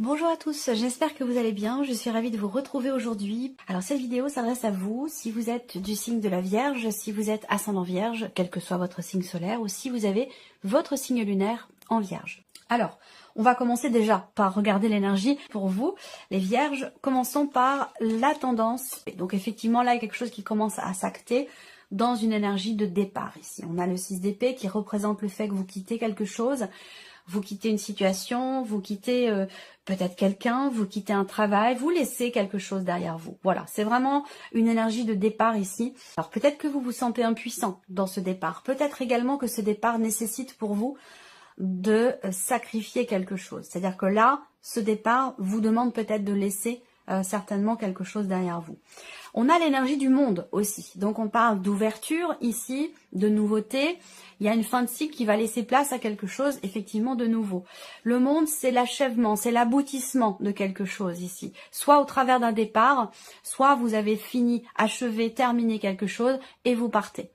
Bonjour à tous, j'espère que vous allez bien, je suis ravie de vous retrouver aujourd'hui. Alors cette vidéo s'adresse à vous, si vous êtes du signe de la Vierge, si vous êtes ascendant Vierge, quel que soit votre signe solaire, ou si vous avez votre signe lunaire en Vierge. Alors, on va commencer déjà par regarder l'énergie pour vous, les Vierges. Commençons par la tendance. Donc effectivement, là, il y a quelque chose qui commence à s'acter dans une énergie de départ ici. On a le 6 d'épée qui représente le fait que vous quittez quelque chose. Vous quittez une situation, vous quittez peut-être quelqu'un, vous quittez un travail, vous laissez quelque chose derrière vous. Voilà, c'est vraiment une énergie de départ ici. Alors peut-être que vous vous sentez impuissant dans ce départ. Peut-être également que ce départ nécessite pour vous de sacrifier quelque chose. C'est-à-dire que là, ce départ vous demande peut-être de laisser certainement quelque chose derrière vous. On a l'énergie du monde aussi. Donc on parle d'ouverture ici, de nouveauté. Il y a une fin de cycle qui va laisser place à quelque chose effectivement de nouveau. Le monde, c'est l'achèvement, c'est l'aboutissement de quelque chose ici. Soit au travers d'un départ, soit vous avez fini, achevé, terminé quelque chose et vous partez.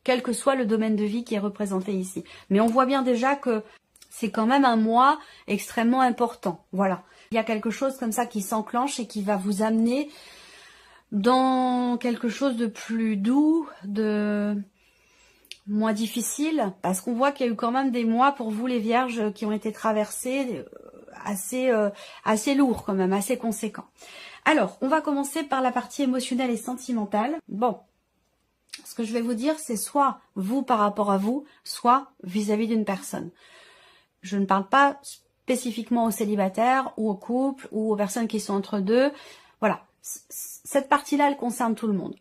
Quel que soit le domaine de vie qui est représenté ici. Mais on voit bien déjà que c'est quand même un mois extrêmement important. Voilà. Il y a quelque chose comme ça qui s'enclenche et qui va vous amener dans quelque chose de plus doux, de moins difficile, parce qu'on voit qu'il y a eu quand même des mois pour vous les Vierges qui ont été traversés assez lourds quand même, assez conséquents. Alors, on va commencer par la partie émotionnelle et sentimentale. Bon, ce que je vais vous dire, c'est soit vous par rapport à vous, soit vis-à-vis d'une personne. Je ne parle pas spécifiquement aux célibataires ou aux couples ou aux personnes qui sont entre deux. Voilà, cette partie-là, elle concerne tout le monde.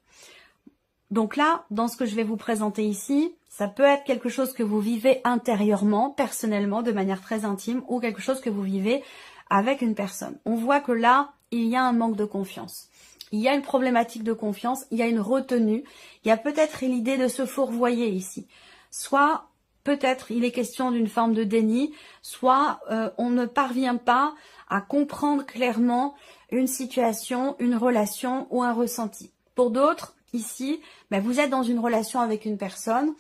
Donc là, dans ce que je vais vous présenter ici, ça peut être quelque chose que vous vivez intérieurement, personnellement, de manière très intime, ou quelque chose que vous vivez avec une personne. On voit que là, il y a un manque de confiance. Il y a une problématique de confiance, il y a une retenue, il y a peut-être l'idée de se fourvoyer ici. Soit, peut-être, il est question d'une forme de déni, soit on ne parvient pas à comprendre clairement une situation, une relation ou un ressenti. Pour d'autres, ici, vous êtes dans une relation avec une personne,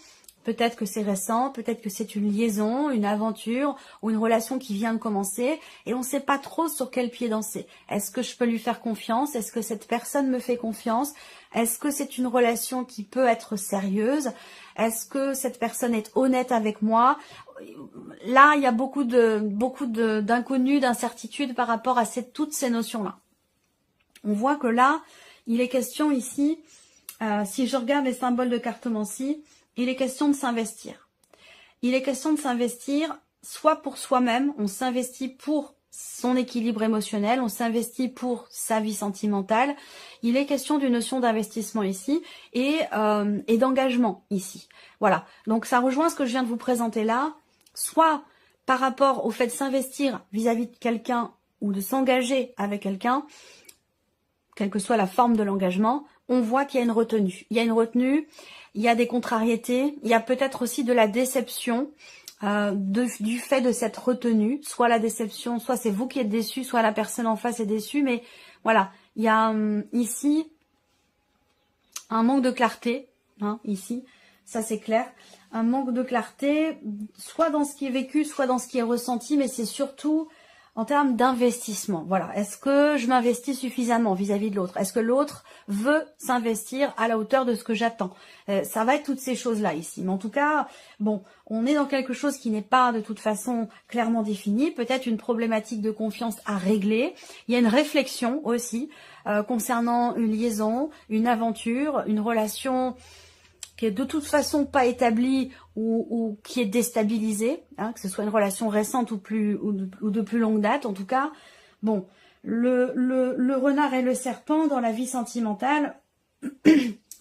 peut-être que c'est récent, peut-être que c'est une liaison, une aventure ou une relation qui vient de commencer et on ne sait pas trop sur quel pied danser. Est-ce que je peux lui faire confiance? Est-ce que cette personne me fait confiance? Est-ce que c'est une relation qui peut être sérieuse? Est-ce que cette personne est honnête avec moi? Là, il y a beaucoup d'inconnus, d'incertitudes par rapport à toutes ces notions-là. On voit que là, il est question ici, si je regarde les symboles de cartomancie, il est question de s'investir. Il est question de s'investir soit pour soi-même, on s'investit pour son équilibre émotionnel, on s'investit pour sa vie sentimentale. Il est question d'une notion d'investissement ici et d'engagement ici. Voilà, donc ça rejoint ce que je viens de vous présenter là, soit par rapport au fait de s'investir vis-à-vis de quelqu'un ou de s'engager avec quelqu'un, quelle que soit la forme de l'engagement, on voit qu'il y a une retenue. Il y a une retenue, il y a des contrariétés, il y a peut-être aussi de la déception du fait de cette retenue. Soit la déception, soit c'est vous qui êtes déçu, soit la personne en face est déçue. Mais voilà, il y a ici un manque de clarté, ici, ça c'est clair. Un manque de clarté, soit dans ce qui est vécu, soit dans ce qui est ressenti, mais c'est surtout en termes d'investissement. Voilà, est-ce que je m'investis suffisamment vis-à-vis de l'autre? Est-ce que l'autre veut s'investir à la hauteur de ce que j'attends? Ça va être toutes ces choses-là ici. Mais en tout cas, bon, on est dans quelque chose qui n'est pas de toute façon clairement défini. Peut-être une problématique de confiance à régler. Il y a une réflexion aussi concernant une liaison, une aventure, une relation qui est de toute façon pas établie ou qui est déstabilisée, que ce soit une relation récente ou de plus longue date, en tout cas. Bon, le renard et le serpent dans la vie sentimentale,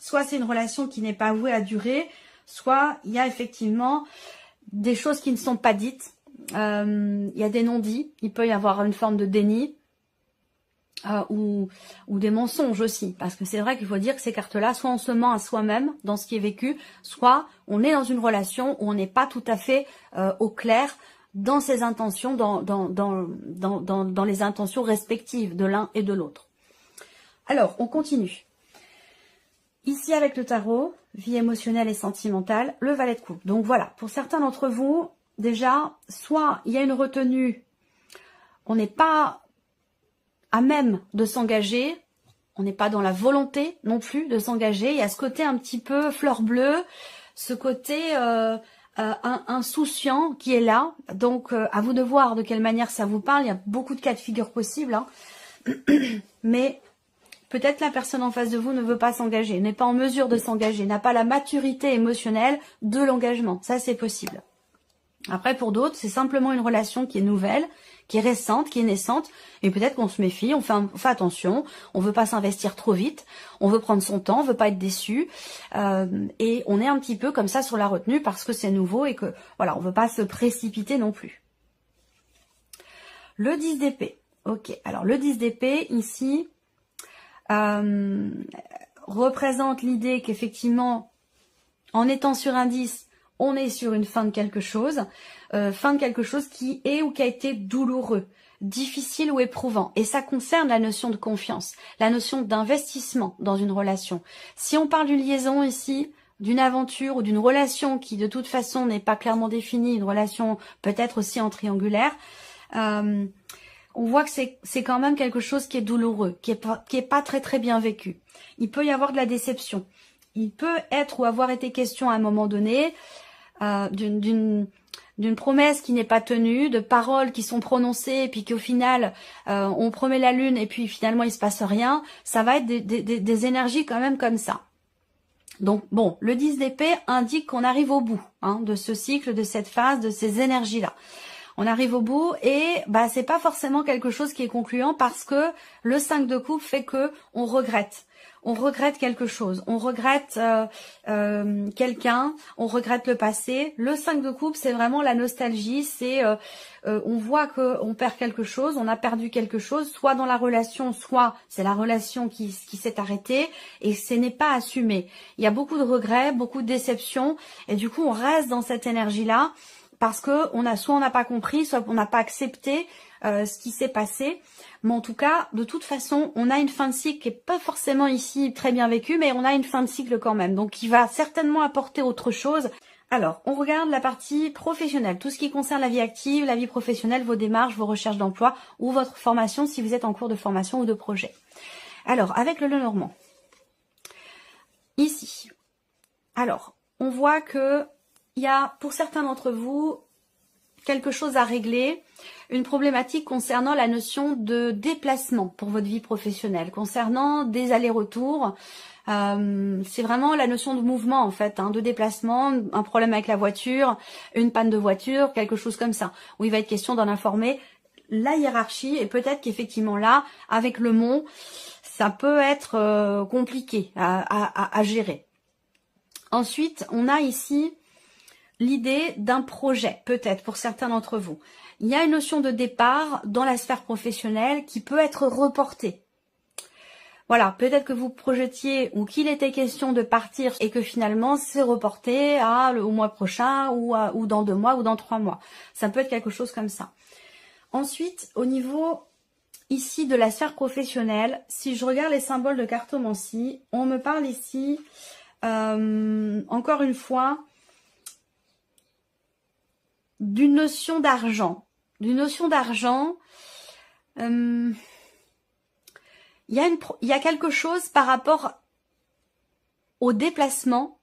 soit c'est une relation qui n'est pas vouée à durer, soit il y a effectivement des choses qui ne sont pas dites, il y a des non-dits, il peut y avoir une forme de déni, ou des mensonges aussi, parce que c'est vrai qu'il faut dire que ces cartes-là, soit on se ment à soi-même dans ce qui est vécu, soit on est dans une relation où on n'est pas tout à fait au clair dans ses intentions, dans les intentions respectives de l'un et de l'autre. Alors, on continue. Ici, avec le tarot, vie émotionnelle et sentimentale, le valet de coupe. Donc voilà, pour certains d'entre vous, déjà, soit il y a une retenue, on n'est pas à même de s'engager. On n'est pas dans la volonté non plus de s'engager. Il y a ce côté un petit peu fleur bleue, ce côté insouciant qui est là. Donc, à vous de voir de quelle manière ça vous parle. Il y a beaucoup de cas de figure possibles. Hein. Mais peut-être la personne en face de vous ne veut pas s'engager, n'est pas en mesure de s'engager, n'a pas la maturité émotionnelle de l'engagement. Ça, c'est possible. Après, pour d'autres, c'est simplement une relation qui est nouvelle, qui est récente, qui est naissante. Et peut-être qu'on se méfie, on fait attention, on veut pas s'investir trop vite, on veut prendre son temps, on veut pas être déçu. Et on est un petit peu comme ça sur la retenue parce que c'est nouveau et que, voilà, on veut pas se précipiter non plus. Le 10 d'épée. Ok, alors le 10 d'épée, ici, représente l'idée qu'effectivement, en étant sur un 10, on est sur une fin de quelque chose qui est ou qui a été douloureux, difficile ou éprouvant. Et ça concerne la notion de confiance, la notion d'investissement dans une relation. Si on parle d'une liaison ici, d'une aventure ou d'une relation qui de toute façon n'est pas clairement définie, une relation peut-être aussi en triangulaire, on voit que c'est quand même quelque chose qui est douloureux, qui est pas très très bien vécu. Il peut y avoir de la déception. Il peut être ou avoir été question à un moment donné d'une promesse qui n'est pas tenue, de paroles qui sont prononcées et puis qu'au final on promet la lune et puis finalement il se passe rien. Ça va être des énergies quand même comme ça. Donc bon, le 10 d'épée indique qu'on arrive au bout de ce cycle, de cette phase, de ces énergies-là. On arrive au bout et c'est pas forcément quelque chose qui est concluant parce que le 5 de coupe fait que on regrette. On regrette quelque chose, on regrette quelqu'un, on regrette le passé. Le 5 de coupe, c'est vraiment la nostalgie, c'est on voit qu'on perd quelque chose, on a perdu quelque chose, soit dans la relation, soit c'est la relation qui s'est arrêtée et ce n'est pas assumé. Il y a beaucoup de regrets, beaucoup de déceptions et du coup on reste dans cette énergie-là parce que soit on n'a pas compris, soit on n'a pas accepté ce qui s'est passé. Mais en tout cas, de toute façon, on a une fin de cycle qui n'est pas forcément ici très bien vécue, mais on a une fin de cycle quand même. Donc, qui va certainement apporter autre chose. Alors, on regarde la partie professionnelle. Tout ce qui concerne la vie active, la vie professionnelle, vos démarches, vos recherches d'emploi ou votre formation si vous êtes en cours de formation ou de projet. Alors, avec le Lenormand. Ici. Alors, on voit que il y a, pour certains d'entre vous, quelque chose à régler, une problématique concernant la notion de déplacement pour votre vie professionnelle, concernant des allers-retours. C'est vraiment la notion de mouvement en fait, de déplacement, un problème avec la voiture, une panne de voiture, quelque chose comme ça, où il va être question d'en informer la hiérarchie et peut-être qu'effectivement là, avec le mont, ça peut être compliqué à gérer. Ensuite, on a ici l'idée d'un projet, peut-être pour certains d'entre vous. Il y a une notion de départ dans la sphère professionnelle qui peut être reportée. Voilà, peut-être que vous projetiez ou qu'il était question de partir et que finalement c'est reporté au mois prochain ou dans 2 mois ou dans 3 mois. Ça peut être quelque chose comme ça. Ensuite, au niveau ici de la sphère professionnelle, si je regarde les symboles de cartomancie, on me parle ici, encore une fois, d'une notion d'argent. Il y a quelque chose par rapport aux déplacements,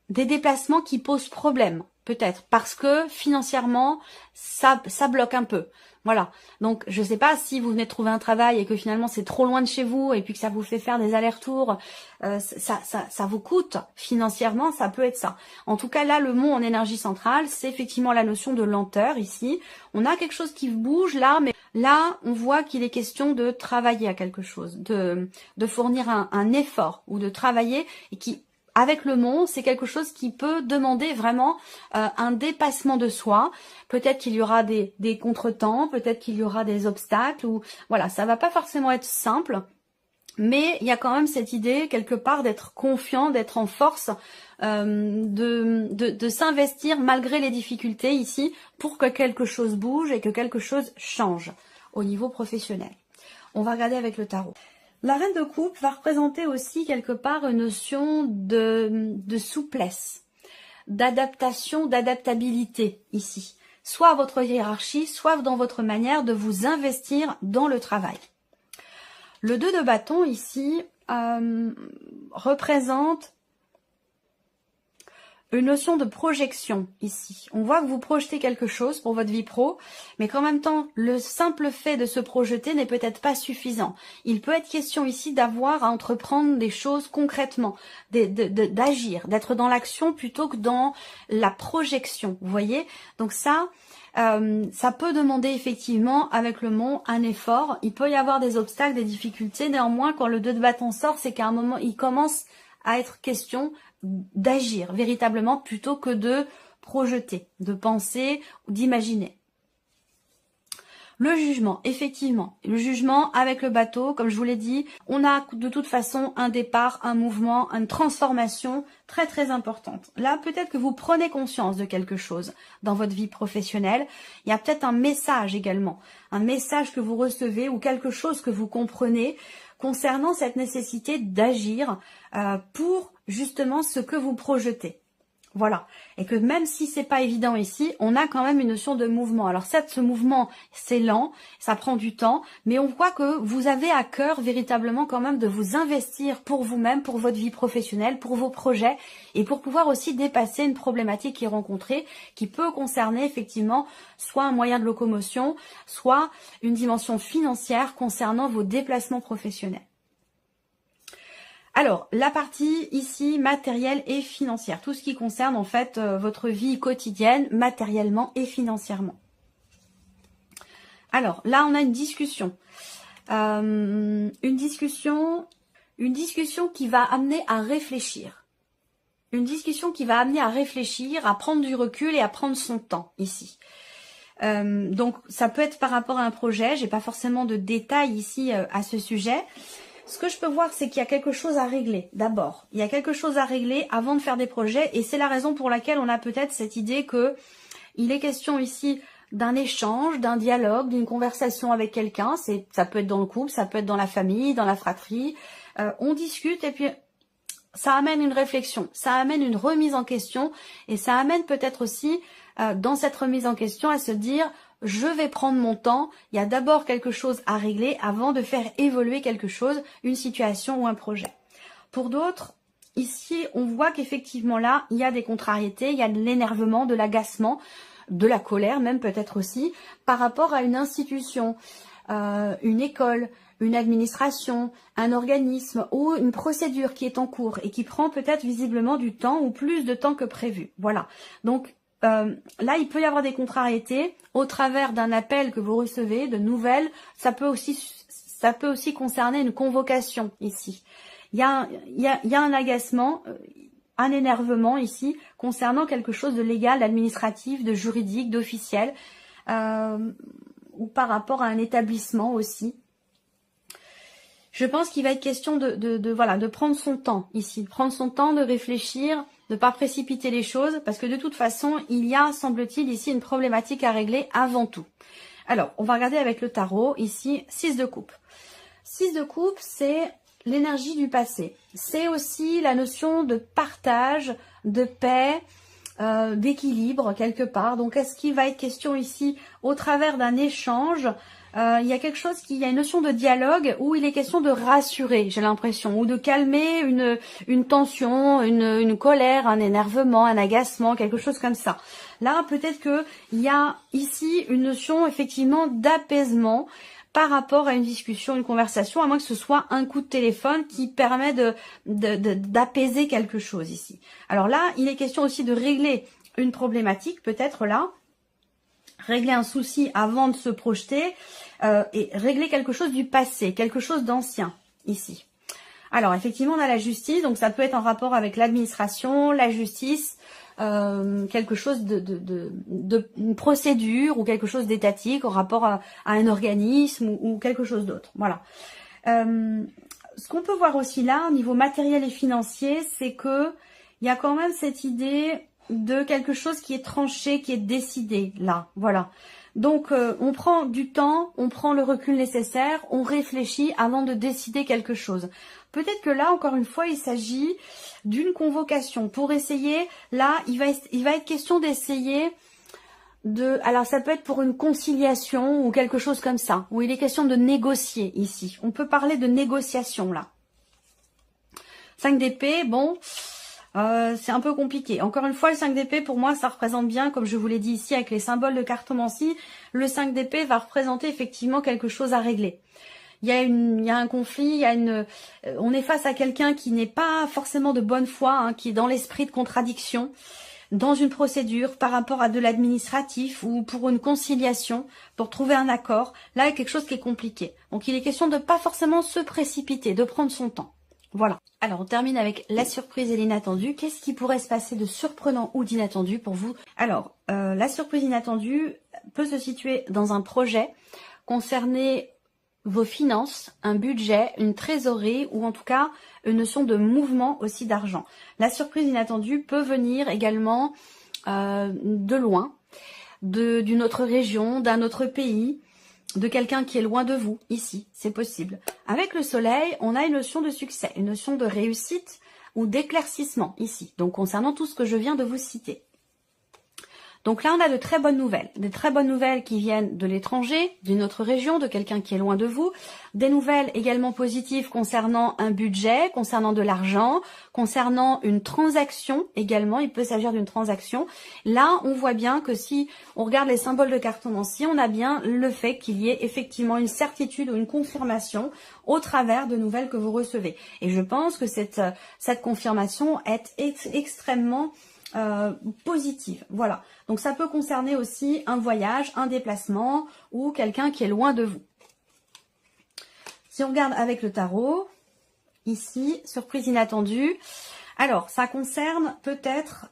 des déplacements qui posent problème, peut-être, parce que financièrement, ça bloque un peu. Voilà, donc je ne sais pas si vous venez de trouver un travail et que finalement c'est trop loin de chez vous et puis que ça vous fait faire des allers-retours, ça vous coûte financièrement, ça peut être ça. En tout cas là, le mont en énergie centrale, c'est effectivement la notion de lenteur ici. On a quelque chose qui bouge là, mais là on voit qu'il est question de travailler à quelque chose, de fournir un effort ou de travailler et qui... Avec le mont, c'est quelque chose qui peut demander vraiment un dépassement de soi. Peut-être qu'il y aura des contretemps, peut-être qu'il y aura des obstacles. Ou voilà, ça va pas forcément être simple, mais il y a quand même cette idée quelque part d'être confiant, d'être en force, de s'investir malgré les difficultés ici pour que quelque chose bouge et que quelque chose change au niveau professionnel. On va regarder avec le tarot. La reine de coupe va représenter aussi quelque part une notion de souplesse, d'adaptation, d'adaptabilité ici. Soit à votre hiérarchie, soit dans votre manière de vous investir dans le travail. Le 2 de bâton ici représente une notion de projection ici. On voit que vous projetez quelque chose pour votre vie pro, mais qu'en même temps, le simple fait de se projeter n'est peut-être pas suffisant. Il peut être question ici d'avoir à entreprendre des choses concrètement, d'agir, d'être dans l'action plutôt que dans la projection, vous voyez? Donc ça peut demander effectivement avec le mont un effort. Il peut y avoir des obstacles, des difficultés. Néanmoins, quand le 2 de bâton sort, c'est qu'à un moment, il commence à être question d'agir véritablement plutôt que de projeter, de penser ou d'imaginer. Le jugement, effectivement, le jugement avec le bateau, comme je vous l'ai dit, on a de toute façon un départ, un mouvement, une transformation très très importante. Là, peut-être que vous prenez conscience de quelque chose dans votre vie professionnelle. Il y a peut-être un message également, un message que vous recevez ou quelque chose que vous comprenez concernant cette nécessité d'agir pour justement ce que vous projetez. Voilà. Et que même si c'est pas évident ici, on a quand même une notion de mouvement. Alors certes, ce mouvement, c'est lent, ça prend du temps, mais on voit que vous avez à cœur véritablement quand même de vous investir pour vous-même, pour votre vie professionnelle, pour vos projets, et pour pouvoir aussi dépasser une problématique qui est rencontrée, qui peut concerner effectivement soit un moyen de locomotion, soit une dimension financière concernant vos déplacements professionnels. Alors, la partie ici matérielle et financière, tout ce qui concerne en fait votre vie quotidienne, matériellement et financièrement. Alors, là on a une discussion qui va amener à réfléchir. Une discussion qui va amener à réfléchir, à prendre du recul et à prendre son temps ici. Donc, ça peut être par rapport à un projet, j'ai pas forcément de détails ici à ce sujet. Ce que je peux voir, c'est qu'il y a quelque chose à régler d'abord. Il y a quelque chose à régler avant de faire des projets et c'est la raison pour laquelle on a peut-être cette idée que il est question ici d'un échange, d'un dialogue, d'une conversation avec quelqu'un. Ça peut être dans le couple, ça peut être dans la famille, dans la fratrie. On discute et puis ça amène une réflexion, ça amène une remise en question et ça amène peut-être aussi dans cette remise en question à se dire je vais prendre mon temps, il y a d'abord quelque chose à régler avant de faire évoluer quelque chose, une situation ou un projet. Pour d'autres, ici, on voit qu'effectivement là, il y a des contrariétés, il y a de l'énervement, de l'agacement, de la colère même peut-être aussi, par rapport à une institution, une école, une administration, un organisme ou une procédure qui est en cours et qui prend peut-être visiblement du temps ou plus de temps que prévu. Voilà. Donc, là, il peut y avoir des contrariétés au travers d'un appel que vous recevez, de nouvelles. Ça peut aussi concerner une convocation ici. Il y a un agacement, un énervement ici concernant quelque chose de légal, d'administratif, de juridique, d'officiel, ou par rapport à un établissement aussi. Je pense qu'il va être question de prendre son temps ici, de prendre son temps, de réfléchir, de ne pas précipiter les choses, parce que de toute façon, il y a, semble-t-il, ici une problématique à régler avant tout. Alors, on va regarder avec le tarot, ici, 6 de coupe. 6 de coupe, c'est l'énergie du passé. C'est aussi la notion de partage, de paix, d'équilibre quelque part. Donc, est-ce qu'il va être question ici, au travers d'un échange, il y a quelque chose il y a une notion de dialogue où il est question de rassurer, j'ai l'impression, ou de calmer une tension, une colère, un énervement, un agacement, quelque chose comme ça. Là, peut-être que il y a ici une notion effectivement d'apaisement par rapport à une discussion, une conversation, à moins que ce soit un coup de téléphone qui permet d'apaiser quelque chose ici. Alors là, il est question aussi de régler une problématique, peut-être là, régler un souci avant de se projeter et régler quelque chose du passé, quelque chose d'ancien ici. Alors effectivement on a la justice, donc ça peut être en rapport avec l'administration, la justice, quelque chose une procédure ou quelque chose d'étatique en rapport à un organisme ou quelque chose d'autre. Voilà. Ce qu'on peut voir aussi là au niveau matériel et financier, c'est que il y a quand même cette idée de quelque chose qui est tranché, qui est décidé là, voilà. Donc on prend du temps, on prend le recul nécessaire, on réfléchit avant de décider quelque chose. Peut-être que là, encore une fois, il s'agit d'une convocation pour essayer, là, il va être question d'essayer alors ça peut être pour une conciliation ou quelque chose comme ça, où il est question de négocier ici. On peut parler de négociation là. 5 d'épée, bon, c'est un peu compliqué. Encore une fois, le 5 d'épée, pour moi, ça représente bien, comme je vous l'ai dit ici, avec les symboles de cartomancie, le 5 d'épée va représenter effectivement quelque chose à régler. Il y a un conflit, on est face à quelqu'un qui n'est pas forcément de bonne foi, hein, qui est dans l'esprit de contradiction, dans une procédure par rapport à de l'administratif ou pour une conciliation, pour trouver un accord. Là, il y a quelque chose qui est compliqué. Donc, il est question de pas forcément se précipiter, de prendre son temps. Voilà. Alors, on termine avec la surprise et l'inattendu. Qu'est-ce qui pourrait se passer de surprenant ou d'inattendu pour vous? Alors, la surprise inattendue peut se situer dans un projet concerné vos finances, un budget, une trésorerie ou en tout cas une notion de mouvement aussi d'argent. La surprise inattendue peut venir également de loin, d'une autre région, d'un autre pays, de quelqu'un qui est loin de vous, ici, c'est possible. Avec le soleil, on a une notion de succès, une notion de réussite ou d'éclaircissement ici, donc concernant tout ce que je viens de vous citer. Donc là, on a de très bonnes nouvelles. Des très bonnes nouvelles qui viennent de l'étranger, d'une autre région, de quelqu'un qui est loin de vous. Des nouvelles également positives concernant un budget, concernant de l'argent, concernant une transaction également. Il peut s'agir d'une transaction. Là, on voit bien que si on regarde les symboles de cartomancie, on a bien le fait qu'il y ait effectivement une certitude ou une confirmation au travers de nouvelles que vous recevez. Et je pense que cette confirmation est extrêmement positive. Voilà. Donc ça peut concerner aussi un voyage, un déplacement ou quelqu'un qui est loin de vous. Si on regarde avec le tarot, ici, surprise inattendue. Alors, ça concerne peut-être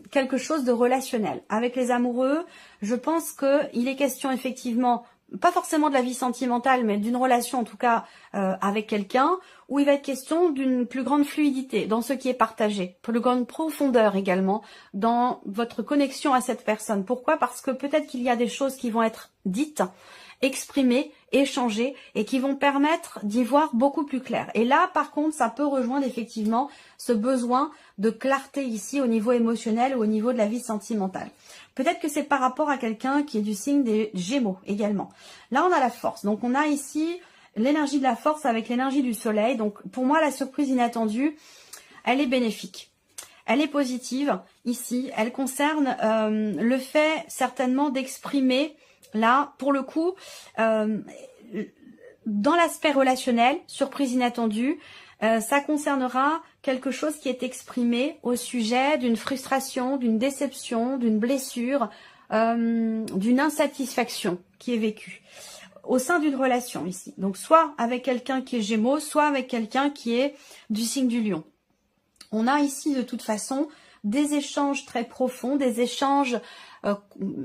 quelque chose de relationnel. Avec les amoureux, je pense qu'il est question effectivement, pas forcément de la vie sentimentale, mais d'une relation en tout cas avec quelqu'un, où il va être question d'une plus grande fluidité dans ce qui est partagé, plus grande profondeur également dans votre connexion à cette personne. Pourquoi? Parce que peut-être qu'il y a des choses qui vont être dites, exprimées, échangées et qui vont permettre d'y voir beaucoup plus clair. Et là, par contre, ça peut rejoindre effectivement ce besoin de clarté ici au niveau émotionnel ou au niveau de la vie sentimentale. Peut-être que c'est par rapport à quelqu'un qui est du signe des Gémeaux également. Là, on a la force. Donc, on a ici l'énergie de la force avec l'énergie du soleil. Donc, pour moi, la surprise inattendue, elle est bénéfique. Elle est positive ici. Elle concerne le fait certainement d'exprimer, là, pour le coup, dans l'aspect relationnel, surprise inattendue, ça concernera quelque chose qui est exprimé au sujet d'une frustration, d'une déception, d'une blessure, d'une insatisfaction qui est vécue au sein d'une relation ici. Donc soit avec quelqu'un qui est Gémeaux, soit avec quelqu'un qui est du signe du Lion. On a ici de toute façon des échanges très profonds, des échanges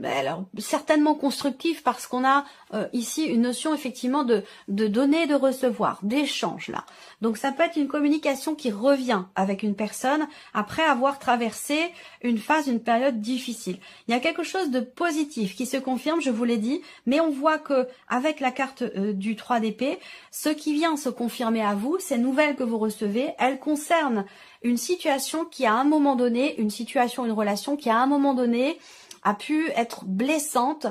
alors certainement constructifs parce qu'on a ici une notion effectivement de donner, de recevoir, d'échange là. Donc ça peut être une communication qui revient avec une personne après avoir traversé une phase, une période difficile. Il y a quelque chose de positif qui se confirme, je vous l'ai dit, mais on voit que avec la carte du 3 d'épée, ce qui vient se confirmer à vous, ces nouvelles que vous recevez, elles concernent une situation qui à un moment donné, une situation, une relation qui à un moment donné a pu être blessante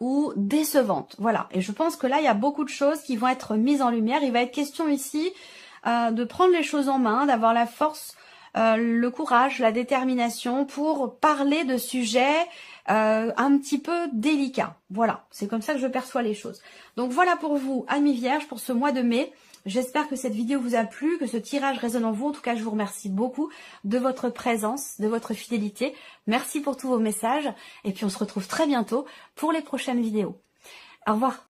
ou décevante. Voilà. Et je pense que là, il y a beaucoup de choses qui vont être mises en lumière. Il va être question ici de prendre les choses en main, d'avoir la force, le courage, la détermination pour parler de sujets un petit peu délicats. Voilà. C'est comme ça que je perçois les choses. Donc voilà pour vous, amis vierges, pour ce mois de mai. J'espère que cette vidéo vous a plu, que ce tirage résonne en vous. En tout cas, je vous remercie beaucoup de votre présence, de votre fidélité. Merci pour tous vos messages. Et puis, on se retrouve très bientôt pour les prochaines vidéos. Au revoir.